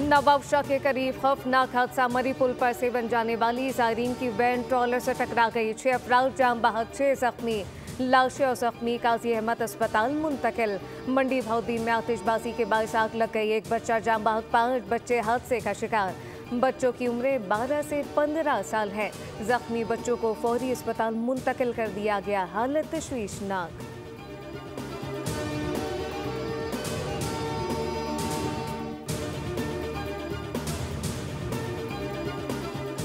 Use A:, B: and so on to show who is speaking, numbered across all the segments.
A: नवाबशाह के करीब खौफनाक हादसा, मरी पुल पर से बन जाने वाली साइरिन की वैन ट्रॉलर से टकरा गई। 6 अफराद जाम बहक, 6 जख्मी। लाशें और जख्मी काजी अहमद अस्पताल मुंतकिल। मंडी भाउद्दीन में आतिशबाजी के बायस आग लग गई। एक बच्चा जाम बहक, 5 बच्चे हादसे का शिकार। बच्चों की उम्रें 12 से 15 साल है। जख्मी बच्चों को फौरी अस्पताल मुंतकिल कर दिया गया। हालत तशवीशनाक।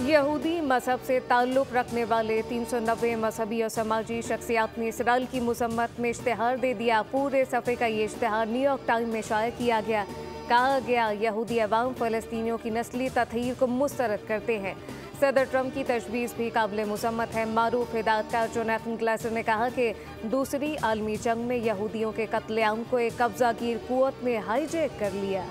A: यहूदी मजहब से ताल्लुक़ रखने वाले 390 मजहबी और समाजी शख्सियात ने इसराइल की मजम्मत में इश्तिहार दे दिया। पूरे सफ़े का ये इश्तिहार न्यूयॉर्क टाइम में शाया किया गया। कहा गया, यहूदी अवाम फ़लस्तीनियों की नस्ली तत्हीर को मुस्तरद करते हैं। सदर ट्रंप की तजवीज़ भी काबिल मुसम्मत है। मारूफ हिदायतकार जोनाथन ग्लासर ने कहा कि दूसरी आलमी जंग में यहूदियों के कत्लेआम को एक कब्ज़ागीर कुव्वत ने हाईजैक कर लिया।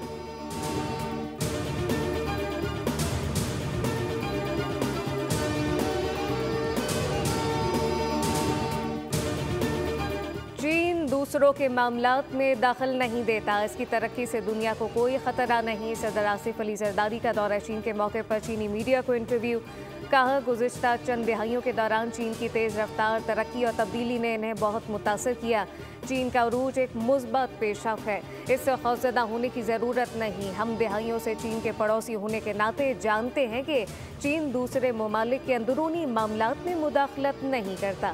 A: चीन दूसरों के मामलात में दखल नहीं देता, इसकी तरक्की से दुनिया को कोई खतरा नहीं। सदर आसिफ अली जरदारी का दौरा चीन के मौके पर चीनी मीडिया को इंटरव्यू। कहा, गुज़िश्ता चंद दहाइयों के दौरान चीन की तेज़ रफ्तार तरक्की और तब्दीली ने इन्हें बहुत मुतासर किया। चीन का उरूज एक मुस्बत पेशरफ्त है, इससे खौफज़दा होने की ज़रूरत नहीं। हम दहाइयों से चीन के पड़ोसी होने के नाते जानते हैं कि चीन दूसरे ममालिक के अंदरूनी मामलात में मुदाखलत नहीं करता।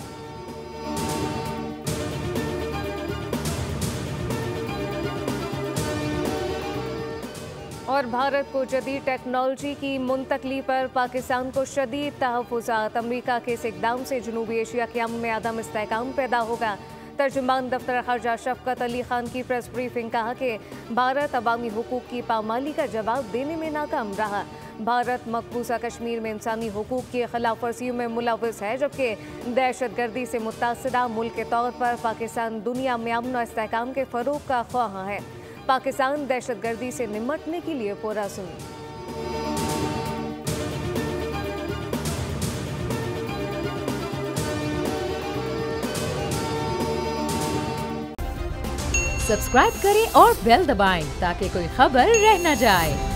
A: और भारत को जदीद टेक्नोलॉजी की मुंतकली पर पाकिस्तान को शदीद तहफ़्फ़ुज़ात। अमरीका के इस इक़दाम से जनूबी एशिया के अमन में अदम इस्तेहकाम पैदा होगा। तर्जुमान दफ्तर ख़ारजा शफ़क़त अली ख़ान की प्रेस ब्रीफिंग। कहा कि भारत अवामी हुकूक की पामाली का जवाब देने में नाकाम रहा। भारत मकबूजा कश्मीर में इंसानी हुकूक की खिलाफ वर्जियों में मुलव्वस है, जबकि दहशतगर्दी से मुतासरा मुल्क के तौर पर पाकिस्तान दुनिया में अमन और इस्तेहकाम के फ़रोग़ का ख्वाह है। पाकिस्तान दहशतगर्दी से निमटने के लिए पुरअज़्म।
B: सब्सक्राइब करें और बेल दबाएं ताकि कोई खबर रह न जाए।